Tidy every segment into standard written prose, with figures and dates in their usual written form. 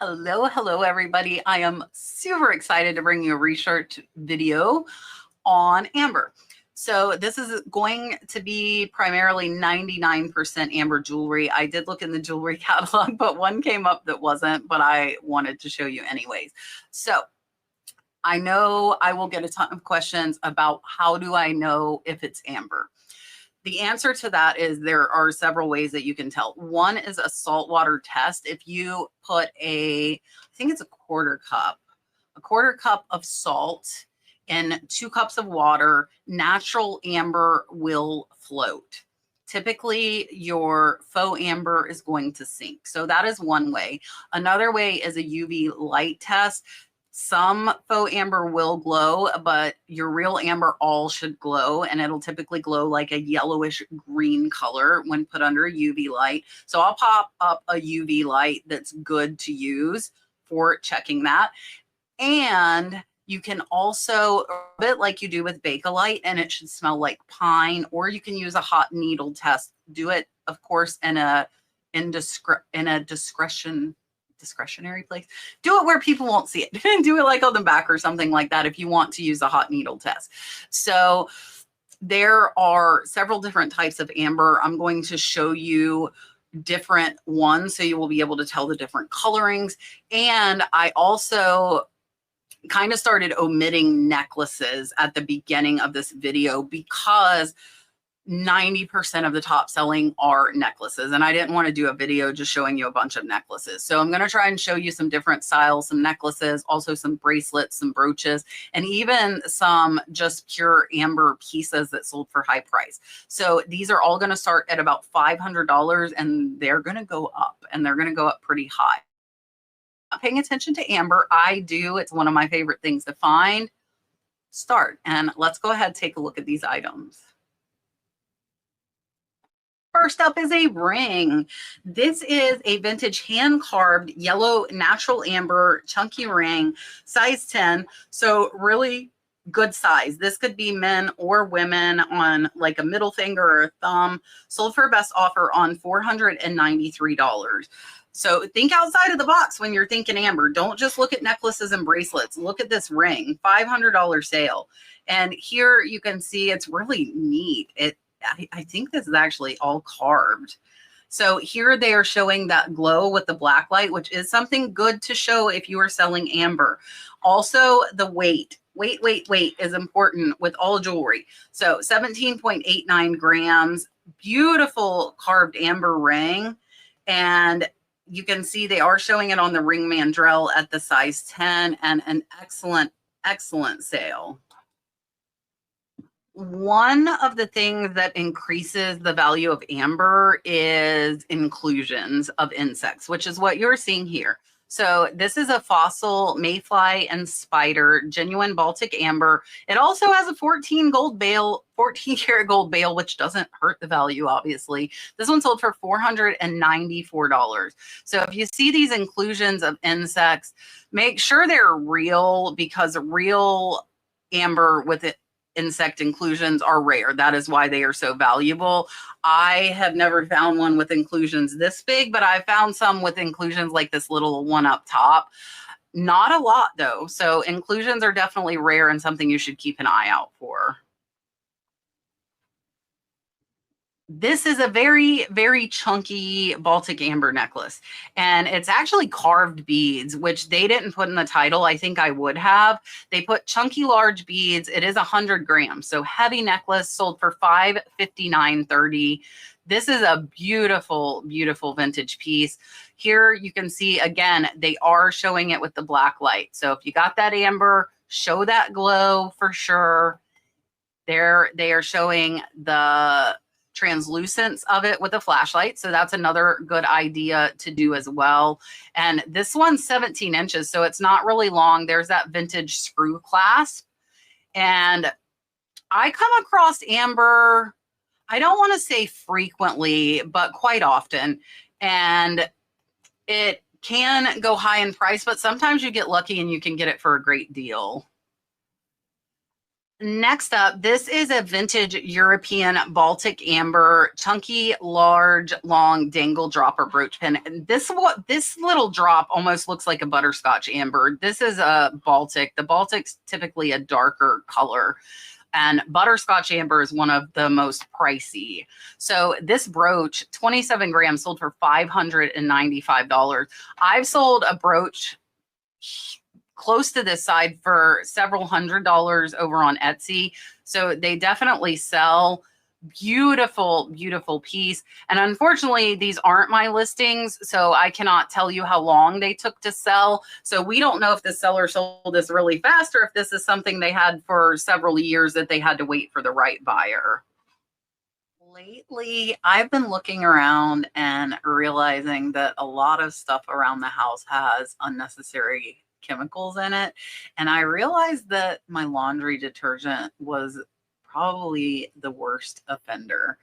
Hello, everybody. I am super excited to bring you a research video on amber. So this is going to be primarily 99% amber jewelry. I did look in the jewelry catalog, but one came up that wasn't, but I wanted to show you anyways. So I know I will get a ton of questions about how do I know if it's amber? The answer to that is there are several ways that you can tell. One is a saltwater test. If you put I think it's a quarter cup of salt in 2 cups of water, natural amber will float. Typically, your faux amber is going to sink. So that is one way. Another way is a UV light test. Some faux amber will glow, but your real amber all should glow, and it'll typically glow like a yellowish green color when put under a UV light. So I'll pop up a UV light that's good to use for checking that. And you can also rub it like you do with Bakelite, and it should smell like pine, or you can use a hot needle test. Do it, of course, in a discretionary place. Do it where people won't see it. Do it like on the back or something like that if you want to use a hot needle test. So there are several different types of amber. I'm going to show you different ones so you will be able to tell the different colorings. And I also kind of started omitting necklaces at the beginning of this video because 90% of the top selling are necklaces. And I didn't want to do a video just showing you a bunch of necklaces. So I'm going to try and show you some different styles, some necklaces, also some bracelets, some brooches, and even some just pure amber pieces that sold for high price. So these are all going to start at about $500, and they're going to go up, and they're going to go up pretty high. Paying attention to amber, I do. It's one of my favorite things to find. Start, and let's go ahead and take a look at these items. First up is a ring. This is a vintage hand-carved yellow natural amber chunky ring, size 10. So really good size. This could be men or women on like a middle finger or a thumb. Sold for a best offer on $493. So think outside of the box when you're thinking amber. Don't just look at necklaces and bracelets. Look at this ring, $500 sale. And here you can see it's really neat. I think this is actually all carved. So here they are showing that glow with the black light, which is something good to show if you are selling amber. Also, the weight is important with all jewelry. So 17.89 grams, beautiful carved amber ring. And you can see they are showing it on the ring mandrel at the size 10, and an excellent sale. One of the things that increases the value of amber is inclusions of insects, which is what you're seeing here. So this is a fossil mayfly and spider, genuine Baltic amber. It also has a 14 karat gold bale, which doesn't hurt the value, obviously. This one sold for $494. So if you see these inclusions of insects, make sure they're real, because real amber with insect inclusions are rare. That is why they are so valuable. I have never found one with inclusions this big, but I found some with inclusions like this little one up top. Not a lot though. So inclusions are definitely rare and something you should keep an eye out for. This is a very, very chunky Baltic amber necklace, and it's actually carved beads, which they didn't put in the title. I think I would have. They put chunky large beads. It is 100 grams, so heavy necklace, sold for $559.30. This is a beautiful, beautiful vintage piece. Here you can see, again, they are showing it with the black light. So if you got that amber, show that glow for sure. They are showing the translucence of it with a flashlight. So that's another good idea to do as well. And this one's 17 inches, so it's not really long. There's that vintage screw clasp. And I come across amber, I don't want to say frequently, but quite often. And it can go high in price, but sometimes you get lucky and you can get it for a great deal. Next up, this is a vintage European Baltic amber, chunky, large, long dangle dropper brooch pin. And this little drop almost looks like a butterscotch amber. This is a Baltic. The Baltic's typically a darker color, and butterscotch amber is one of the most pricey. So this brooch, 27 grams, sold for $595. I've sold a brooch close to this side for several $100s over on Etsy. So they definitely sell. Beautiful, beautiful piece. And unfortunately, these aren't my listings, so I cannot tell you how long they took to sell. So we don't know if the seller sold this really fast or if this is something they had for several years that they had to wait for the right buyer. Lately, I've been looking around and realizing that a lot of stuff around the house has unnecessary chemicals in it. And I realized that my laundry detergent was probably the worst offender.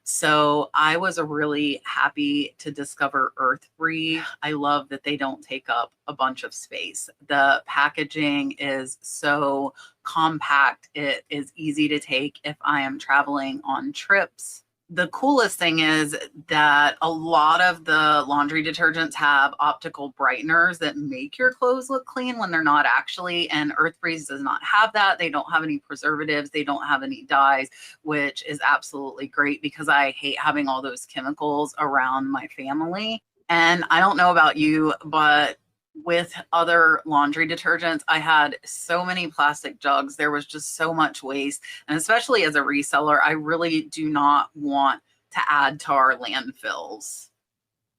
So I was really happy to discover Earth-Free. I love that they don't take up a bunch of space. The packaging is so compact. It is easy to take if I am traveling on trips. The coolest thing is that a lot of the laundry detergents have optical brighteners that make your clothes look clean when they're not actually, and Earth-Free does not have that. They don't have any preservatives. They don't have any dyes, which is absolutely great because I hate having all those chemicals around my family. And I don't know about you, but with other laundry detergents, I had so many plastic jugs. There was just so much waste. And especially as a reseller, I really do not want to add to our landfills.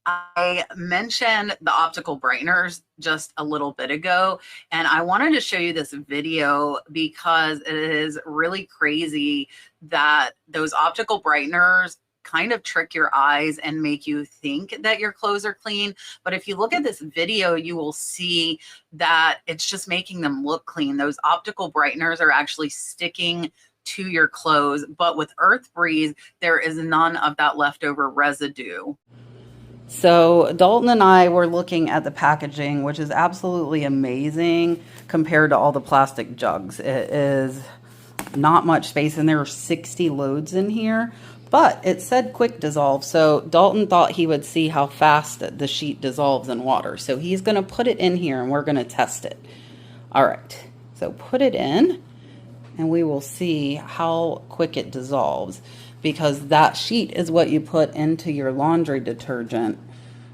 I mentioned the optical brighteners just a little bit ago, and I wanted to show you this video because it is really crazy that those optical brighteners kind of trick your eyes and make you think that your clothes are clean. But if you look at this video, you will see that it's just making them look clean. Those optical brighteners are actually sticking to your clothes, but with Earth-Free, there is none of that leftover residue. So Dalton and I were looking at the packaging, which is absolutely amazing compared to all the plastic jugs. It is not much space, and there are 60 loads in here. But it said quick dissolve, so Dalton thought he would see how fast the sheet dissolves in water. So he's going to put it in here, and we're going to test it. All right, so put it in, and we will see how quick it dissolves, because that sheet is what you put into your laundry detergent,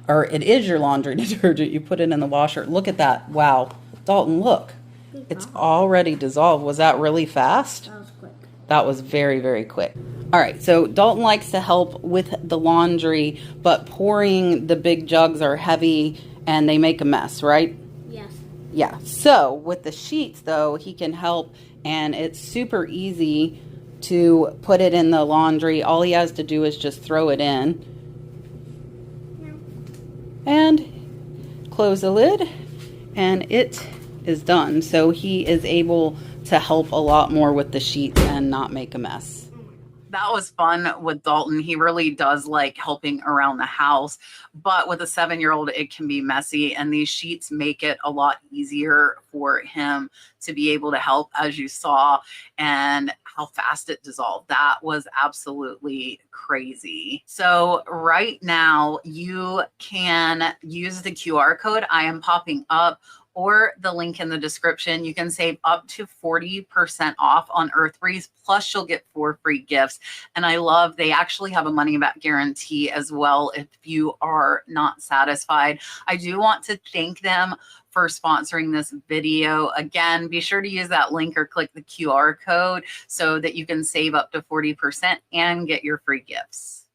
or it is your laundry detergent. You put it in the washer. Look at that. Wow. Dalton, look. It's already dissolved. Was that really fast? That was quick. That was very, very quick. All right, so Dalton likes to help with the laundry, but pouring the big jugs are heavy and they make a mess, right? Yes. Yeah, so with the sheets though, he can help, and it's super easy to put it in the laundry. All he has to do is just throw it in and close the lid, and it is done. So he is able to help a lot more with the sheets and not make a mess. That was fun with Dalton. He really does like helping around the house, but with a 7-year-old, it can be messy, and these sheets make it a lot easier for him to be able to help, as you saw, and how fast it dissolved. That was absolutely crazy. So right now you can use the QR code I am popping up, or the link in the description. You can save up to 40% off on Earth-Free, plus you'll get 4 free gifts. And I love, they actually have a money back guarantee as well if you are not satisfied. I do want to thank them for sponsoring this video. Again, be sure to use that link or click the QR code so that you can save up to 40% and get your free gifts.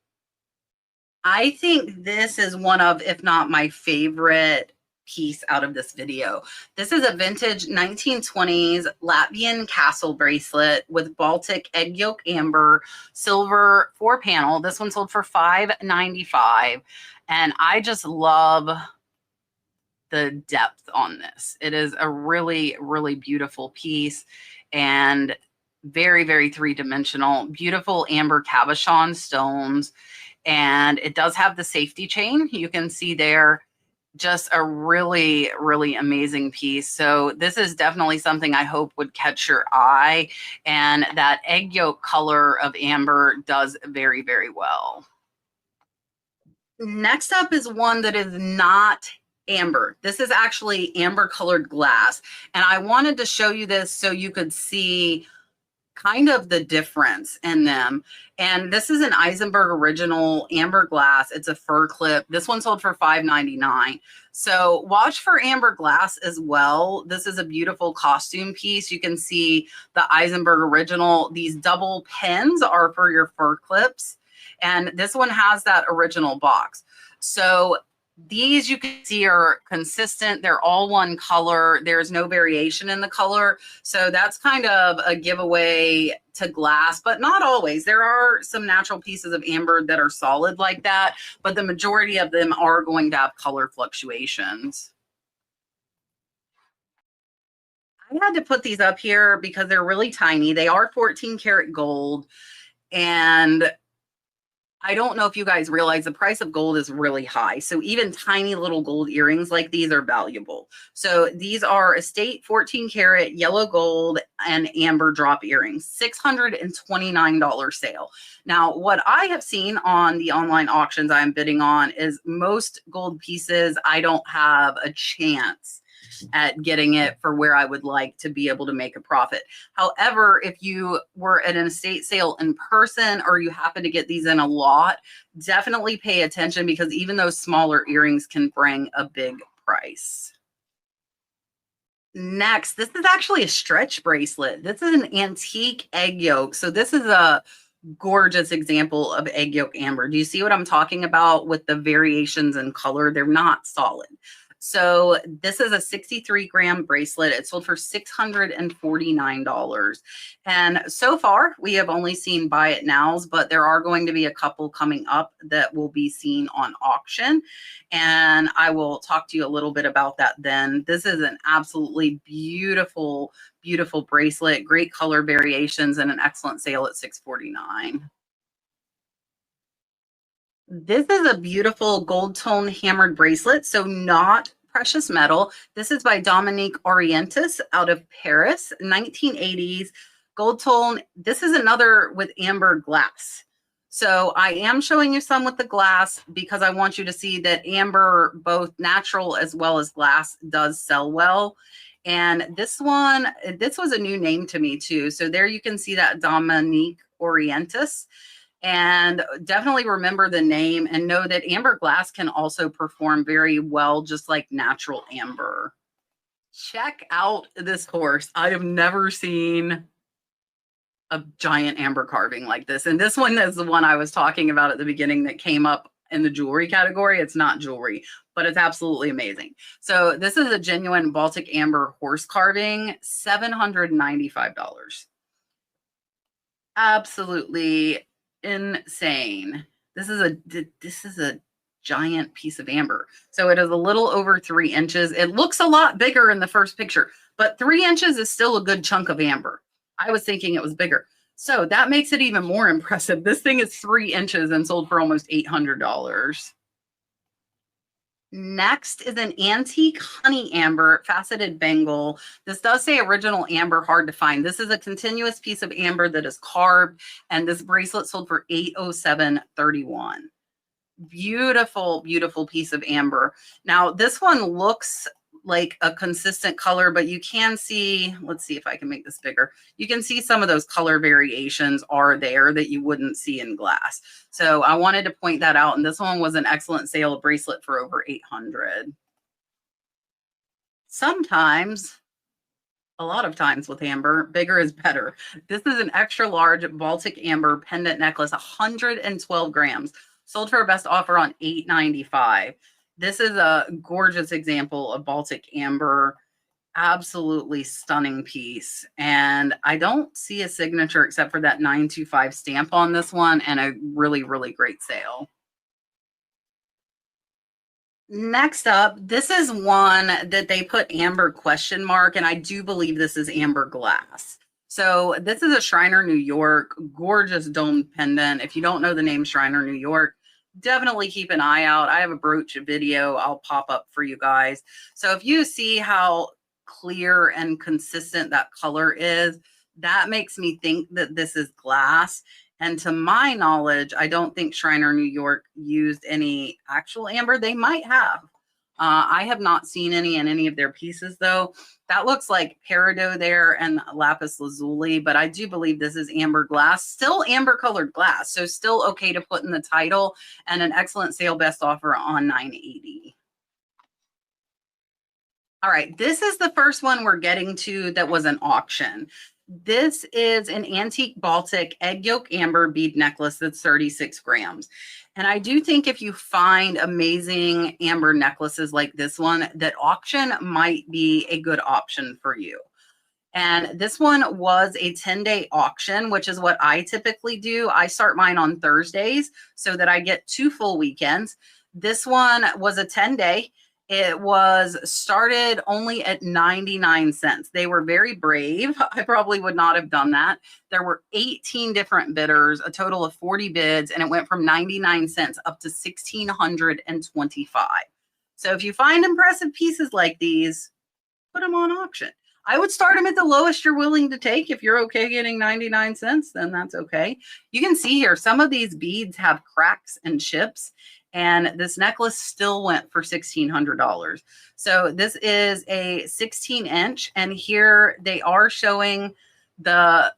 I think this is one of, if not my favorite piece out of this video. This is a vintage 1920s Latvian castle bracelet with Baltic egg yolk amber silver 4-panel. This one sold for $595, and I just love the depth on this. It is a really, really beautiful piece, and very, very 3-dimensional. Beautiful amber cabochon stones, and it does have the safety chain. You can see there Just a really, really amazing piece. So this is definitely something I hope would catch your eye. And that egg yolk color of amber does very, very well. Next up is one that is not amber. This is actually amber colored glass. And I wanted to show you this so you could see kind of the difference in them. And this is an Eisenberg original amber glass. It's a fur clip. This one sold for $5.99. So watch for amber glass as well. This is a beautiful costume piece. You can see the Eisenberg original. These double pins are for your fur clips. And this one has that original box. So these you can see are consistent. They're all one color. There's no variation in the color. So that's kind of a giveaway to glass, but not always. There are some natural pieces of amber that are solid like that, but the majority of them are going to have color fluctuations. I had to put these up here because they're really tiny. They are 14 karat gold, and I don't know if you guys realize the price of gold is really high. So even tiny little gold earrings like these are valuable. So these are estate 14 karat yellow gold and amber drop earrings, $629 sale. Now, what I have seen on the online auctions I'm bidding on is most gold pieces, I don't have a chance at getting it for where I would like to be able to make a profit. However, if you were at an estate sale in person or you happen to get these in a lot, definitely pay attention because even those smaller earrings can bring a big price. Next, this is actually a stretch bracelet. This is an antique egg yolk. So this is a gorgeous example of egg yolk amber. Do you see what I'm talking about with the variations in color? They're not solid. So this is a 63-gram bracelet. It sold for $649. And so far, we have only seen buy it nows, but there are going to be a couple coming up that will be seen on auction. And I will talk to you a little bit about that then. This is an absolutely beautiful, beautiful bracelet, great color variations, and an excellent sale at $649. This is a beautiful gold tone hammered bracelet, so not precious metal. This is by Dominique Orientis out of Paris, 1980s gold tone. This is another with amber glass. So I am showing you some with the glass because I want you to see that amber, both natural as well as glass, does sell well. And this one, this was a new name to me too. So there you can see that Dominique Orientis. And definitely remember the name and know that amber glass can also perform very well, just like natural amber. Check out this horse. I have never seen a giant amber carving like this. And this one is the one I was talking about at the beginning that came up in the jewelry category. It's not jewelry, but it's absolutely amazing. So this is a genuine Baltic amber horse carving, $795. Absolutely insane. This is a giant piece of amber. So it is a little over 3 inches. It looks a lot bigger in the first picture, but 3 inches is still a good chunk of amber. I was thinking it was bigger. So that makes it even more impressive. This thing is 3 inches and sold for almost $800. Next is an antique honey amber faceted bangle. This does say original amber, hard to find. This is a continuous piece of amber that is carved, and this bracelet sold for $807.31. Beautiful, beautiful piece of amber. Now, this one looks like a consistent color, but you can see, let's see if I can make this bigger. You can see some of those color variations are there that you wouldn't see in glass. So I wanted to point that out. And this one was an excellent sale bracelet for over $800. Sometimes, a lot of times with amber, bigger is better. This is an extra large Baltic amber pendant necklace, 112 grams, sold for a best offer on $895. This is a gorgeous example of Baltic amber, absolutely stunning piece. And I don't see a signature except for that 925 stamp on this one, and a really, really great sale. Next up, this is one that they put amber question mark, and I do believe this is amber glass. So this is a Shriner, New York, gorgeous domed pendant. If you don't know the name Shriner, New York, definitely keep an eye out. I have a brooch video I'll pop up for you guys. So if you see how clear and consistent that color is, that makes me think that this is glass. And to my knowledge, I don't think Shriner New York used any actual amber. They might have. I have not seen any in any of their pieces though. That looks like peridot there and lapis lazuli, but I do believe this is amber glass, still amber colored glass. So still okay to put in the title, and an excellent sale best offer on $9.80. All right, this is the first one we're getting to that was an auction. This is an antique Baltic egg yolk amber bead necklace that's 36 grams. And I do think if you find amazing amber necklaces like this one, that auction might be a good option for you. And this one was a 10-day auction, which is what I typically do. I start mine on Thursdays so that I get 2 full weekends. This one was a 10-day. It was started only at 99 cents. They were very brave. I probably would not have done that. There were 18 different bidders, a total of 40 bids, and it went from 99 cents up to 1,625. So if you find impressive pieces like these, put them on auction. I would start them at the lowest you're willing to take. If you're okay getting 99 cents, then that's okay. You can see here, some of these beads have cracks and chips, and this necklace still went for $1,600. So this is a 16-inch, and here they are showing the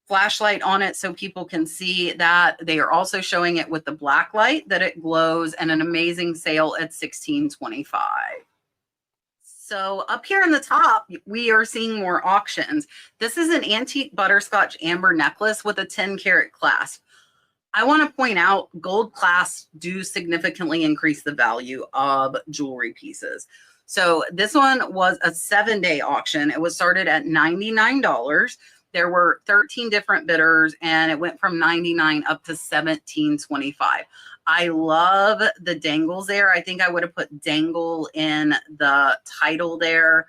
flashlight on it so people can see that. They are also showing it with the black light that it glows, and an amazing sale at $1,625. So up here in the top, we are seeing more auctions. This is an antique butterscotch amber necklace with a 10-carat clasp. I want to point out gold clasps do significantly increase the value of jewelry pieces. So this one was a 7-day auction. It was started at $99. There were 13 different bidders, and it went from 99 up to 1725. I love the dangles there. I think I would have put dangle in the title there.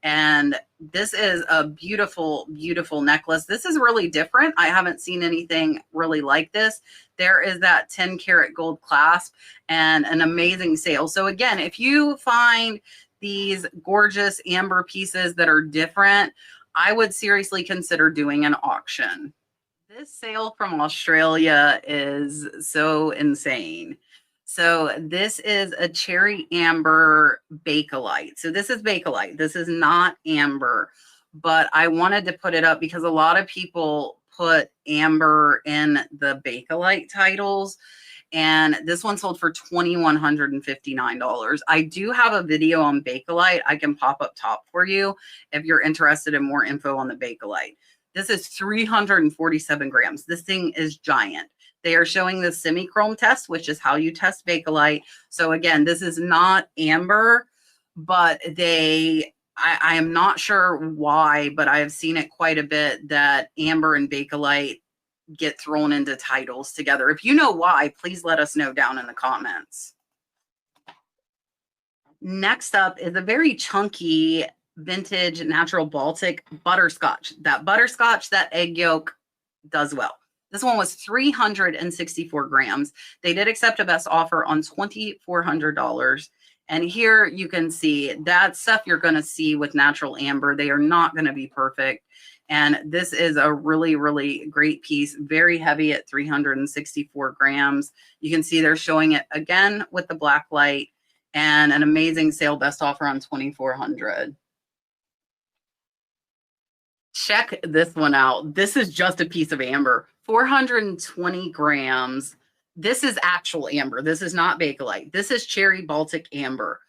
And this is a beautiful, beautiful necklace. This is really different. I haven't seen anything really like this. There is that 10-carat gold clasp and an amazing sale. So again, if you find these gorgeous amber pieces that are different, I would seriously consider doing an auction. This sale from Australia is so insane. So this is a cherry amber Bakelite. So this is Bakelite. This is not amber, but I wanted to put it up because a lot of people put amber in the Bakelite titles. And this one sold for $2,159. I do have a video on Bakelite I can pop up top for you if you're interested in more info on the Bakelite. This is 347 grams. This thing is giant. They are showing the semi-chrome test, which is how you test Bakelite. So again, this is not amber, but I am not sure why, but I have seen it quite a bit that amber and Bakelite get thrown into titles together. If you know why, please let us know down in the comments. Next up is a very chunky vintage natural Baltic butterscotch. That butterscotch, that egg yolk does well. This one was 364 grams. They did accept a best offer on $2,400. And here you can see that stuff you're going to see with natural amber. They are not going to be perfect. And this is a really, really great piece. Very heavy at 364 grams. You can see they're showing it again with the black light, and an amazing sale best offer on $2,400. Check this one out. This is just a piece of amber, 420 grams. This is actual amber. This is not Bakelite. This is cherry Baltic amber,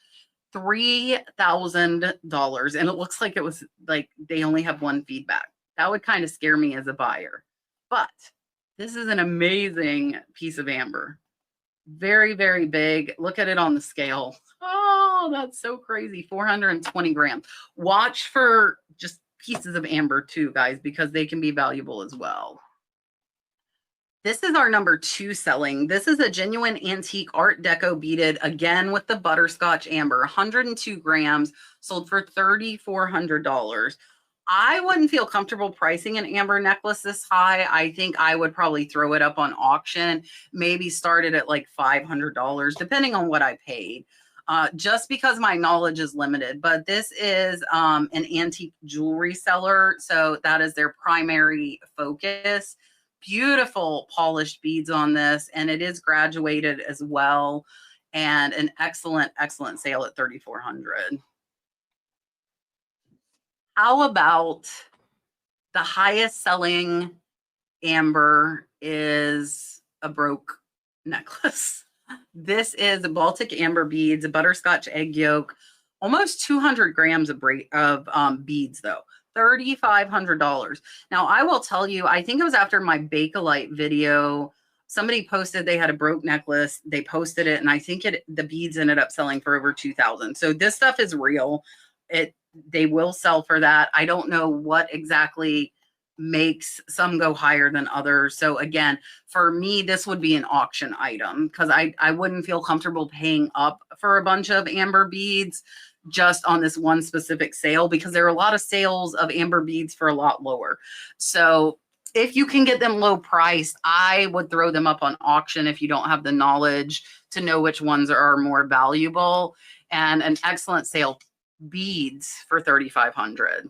$3,000. And it looks like it was like they only have one feedback. That would kind of scare me as a buyer. But this is an amazing piece of amber. Very, very big. Look at it on the scale. Oh, that's so crazy. 420 grams. Watch for just pieces of amber too, guys, because they can be valuable as well. This is our number 2 selling. This is a genuine antique Art Deco beaded, again with the butterscotch amber, 102 grams, sold for $3,400. I wouldn't feel comfortable pricing an amber necklace this high. I think I would probably throw it up on auction, maybe start it at like $500, depending on what I paid. Just because my knowledge is limited. But this is an antique jewelry seller, so that is their primary focus. Beautiful polished beads on this, and it is graduated as well, and an excellent, excellent sale at $3,400. How about the highest selling amber is a broke necklace? This is a Baltic amber beads, a butterscotch egg yolk, almost 200 grams of beads though. $3,500. Now I will tell you, I think it was after my Bakelite video, somebody posted they had a broke necklace. They posted it, and I think the beads ended up selling for over 2,000. So this stuff is real. They will sell for that. I don't know what exactly makes some go higher than others. So again, for me, this would be an auction item because I wouldn't feel comfortable paying up for a bunch of amber beads just on this one specific sale, because there are a lot of sales of amber beads for a lot lower. So if you can get them low priced, I would throw them up on auction if you don't have the knowledge to know which ones are more valuable. And an excellent sale, beads for $3,500.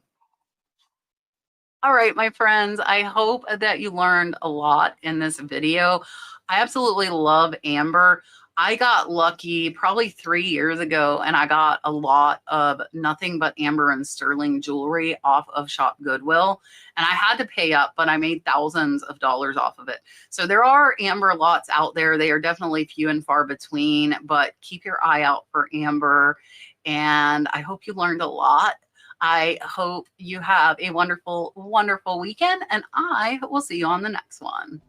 All right, my friends, I hope that you learned a lot in this video. I absolutely love amber. I got lucky probably 3 years ago, and I got a lot of nothing but amber and sterling jewelry off of Shop Goodwill. And I had to pay up, but I made thousands of dollars off of it. So there are amber lots out there. They are definitely few and far between, but keep your eye out for amber. And I hope you learned a lot. I hope you have a wonderful, wonderful weekend, and I will see you on the next one.